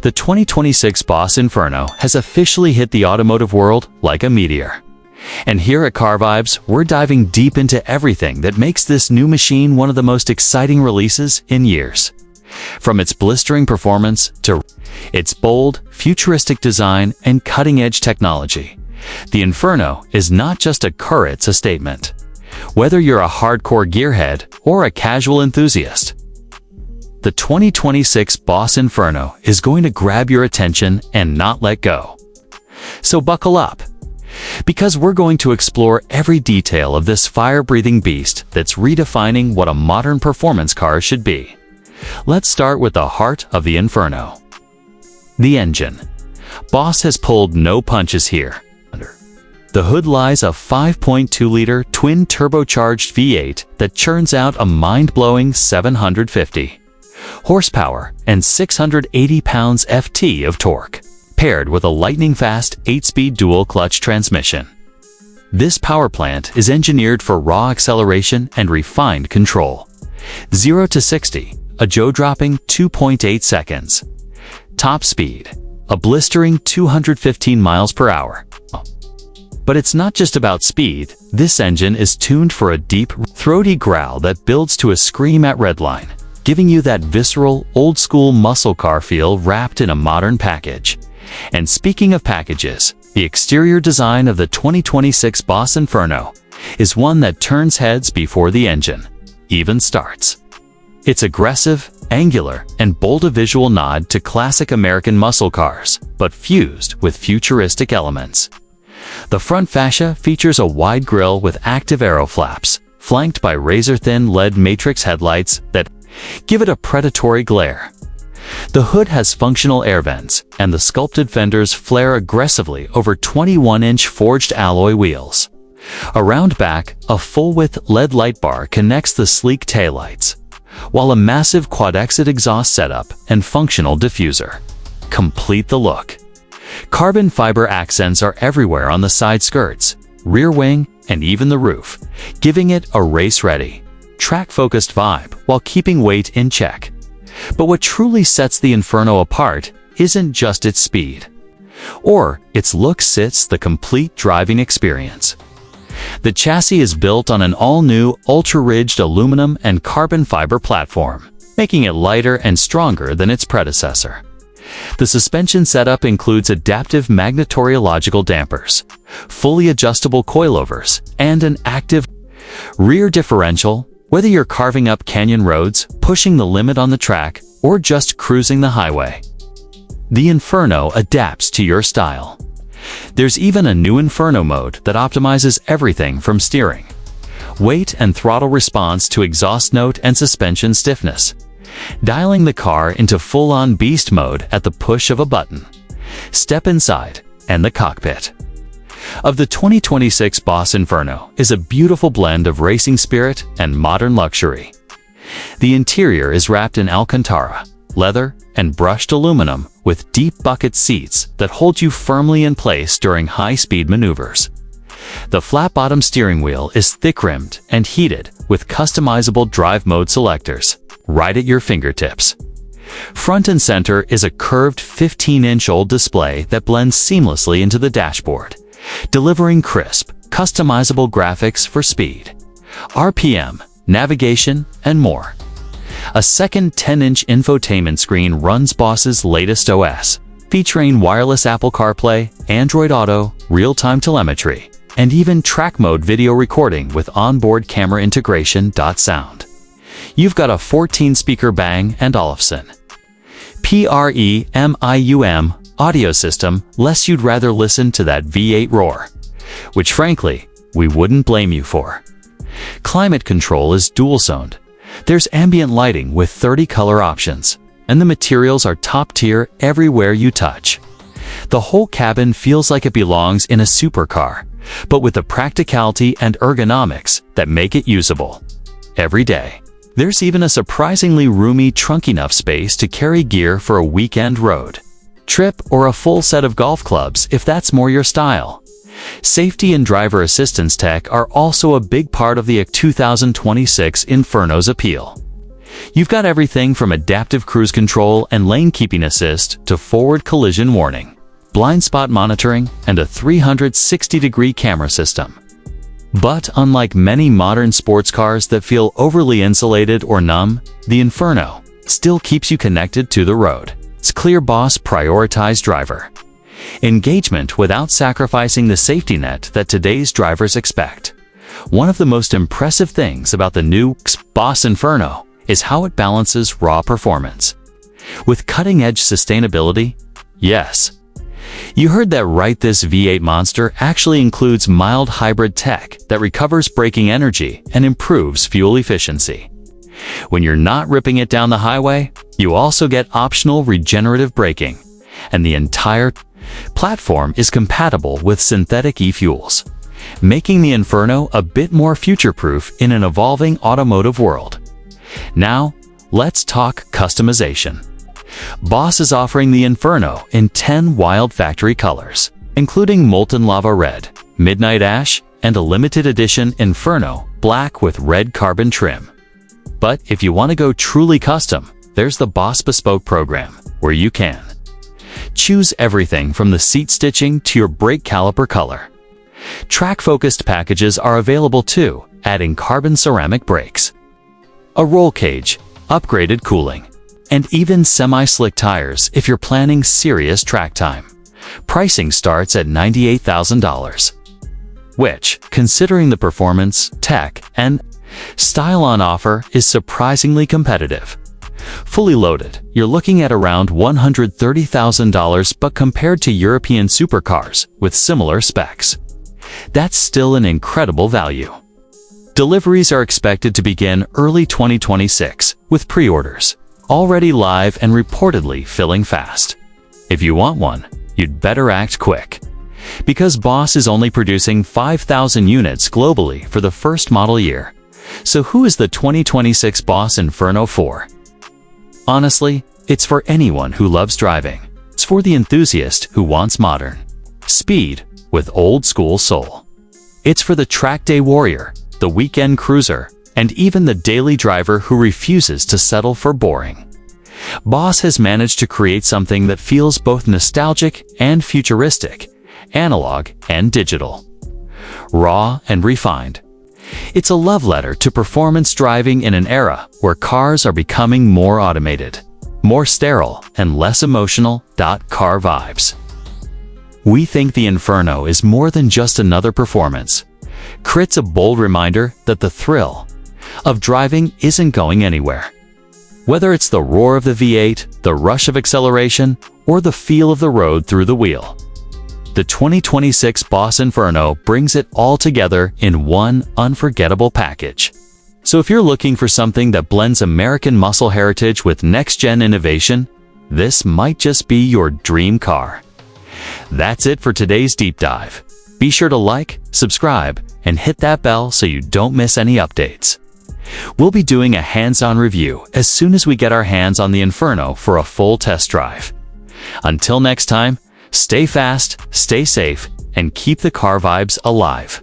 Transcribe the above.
The 2026 Boss Inferno has officially hit the automotive world like a meteor. And here at Car Vibes, we're diving deep into everything that makes this new machine one of the most exciting releases in years. From its blistering performance to its bold, futuristic design and cutting-edge technology, the Inferno is not just a car, it's a statement. Whether you're a hardcore gearhead or a casual enthusiast, the 2026 Boss Inferno is going to grab your attention and not let go. So buckle up, because we're going to explore every detail of this fire-breathing beast that's redefining what a modern performance car should be. Let's start with the heart of the Inferno: the engine. Boss has pulled no punches here. The hood lies a 5.2-liter twin-turbocharged V8 that churns out a mind-blowing 750 horsepower and 680 pounds-ft of torque, paired with a lightning-fast 8-speed dual-clutch transmission. This power plant is engineered for raw acceleration and refined control. 0 to 60, a jaw-dropping 2.8 seconds. Top speed, a blistering 215 miles per hour. But it's not just about speed. This engine is tuned for a deep, throaty growl that builds to a scream at redline, giving you that visceral, old-school muscle car feel wrapped in a modern package. And speaking of packages, the exterior design of the 2026 Boss Inferno is one that turns heads before the engine even starts. It's aggressive, angular, and bold, a visual nod to classic American muscle cars, but fused with futuristic elements. The front fascia features a wide grille with active aero flaps, flanked by razor-thin LED matrix headlights that give it a predatory glare. The hood has functional air vents, and the sculpted fenders flare aggressively over 21-inch forged alloy wheels. Around back, a full-width LED light bar connects the sleek taillights, while a massive quad-exit exhaust setup and functional diffuser complete the look. Carbon fiber accents are everywhere on the side skirts, rear wing, and even the roof, giving it a race-ready, track-focused vibe while keeping weight in check. But what truly sets the Inferno apart isn't just its speed, or its looks, it's the complete driving experience. The chassis is built on an all-new, ultra-ridged aluminum and carbon fiber platform, making it lighter and stronger than its predecessor. The suspension setup includes adaptive magnetorological dampers, fully adjustable coilovers, and an active rear differential. Whether you're carving up canyon roads, pushing the limit on the track, or just cruising the highway, the Inferno adapts to your style. There's even a new Inferno mode that optimizes everything from steering, weight and throttle response to exhaust note and suspension stiffness, dialing the car into full-on beast mode at the push of a button. Step inside, and the cockpit of the 2026 Boss Inferno is a beautiful blend of racing spirit and modern luxury. The interior is wrapped in Alcantara, leather, and brushed aluminum, with deep bucket seats that hold you firmly in place during high-speed maneuvers. The flat-bottom steering wheel is thick-rimmed and heated, with customizable drive mode selectors right at your fingertips. Front and center is a curved 15-inch OLED display that blends seamlessly into the dashboard, delivering crisp, customizable graphics for speed, RPM, navigation, and more. A second 10-inch infotainment screen runs Boss's latest OS, featuring wireless Apple CarPlay, Android Auto, real-time telemetry, and even track mode video recording with onboard camera integration. Sound. You've got a 14-speaker Bang & Olufsen premium audio system, lest you'd rather listen to that V8 roar, which frankly, we wouldn't blame you for. Climate control is dual-zoned. There's ambient lighting with 30 color options, and the materials are top-tier everywhere you touch. The whole cabin feels like it belongs in a supercar, but with the practicality and ergonomics that make it usable every day. There's even a surprisingly roomy trunk, enough space to carry gear for a weekend road trip or a full set of golf clubs if that's more your style. Safety and driver assistance tech are also a big part of the 2026 Inferno's appeal. You've got everything from adaptive cruise control and lane keeping assist to forward collision warning, blind spot monitoring, and a 360-degree camera system. But unlike many modern sports cars that feel overly insulated or numb, the Inferno still keeps you connected to the road. It's clear Boss prioritized driver engagement without sacrificing the safety net that today's drivers expect. One of the most impressive things about the new Boss Inferno is how it balances raw performance with cutting-edge sustainability. Yes, you heard that right. This V8 monster actually includes mild hybrid tech that recovers braking energy and improves fuel efficiency. When you're not ripping it down the highway, you also get optional regenerative braking, and the entire platform is compatible with synthetic e-fuels, making the Inferno a bit more future-proof in an evolving automotive world. Now, let's talk customization. Boss is offering the Inferno in 10 wild factory colors, including Molten Lava Red, Midnight Ash, and a limited edition Inferno Black with red carbon trim. But if you want to go truly custom, there's the Boss Bespoke program, where you can choose everything from the seat stitching to your brake caliper color. Track-focused packages are available too, adding carbon ceramic brakes, a roll cage, upgraded cooling, and even semi-slick tires if you're planning serious track time. Pricing starts at $98,000, which, considering the performance, tech, and style on offer, is surprisingly competitive. Fully loaded, you're looking at around $130,000, but compared to European supercars with similar specs, that's still an incredible value. Deliveries are expected to begin early 2026, with pre-orders already live and reportedly filling fast. If you want one, you'd better act quick, because Boss is only producing 5,000 units globally for the first model year. So who is the 2026 Boss Inferno for? Honestly, it's for anyone who loves driving. It's for the enthusiast who wants modern speed with old-school soul. It's for the track day warrior, the weekend cruiser, and even the daily driver who refuses to settle for boring. Boss has managed to create something that feels both nostalgic and futuristic, analog and digital, raw and refined. It's a love letter to performance driving in an era where cars are becoming more automated, more sterile, and less emotional. Car vibes. We think the Inferno is more than just another performance. It's a bold reminder that the thrill of driving isn't going anywhere. Whether it's the roar of the V8, the rush of acceleration, or the feel of the road through the wheel, the 2026 Boss Inferno brings it all together in one unforgettable package. So if you're looking for something that blends American muscle heritage with next-gen innovation, this might just be your dream car. That's it for today's deep dive. Be sure to like, subscribe, and hit that bell so you don't miss any updates. We'll be doing a hands-on review as soon as we get our hands on the Inferno for a full test drive. Until next time, stay fast, stay safe, and keep the car vibes alive.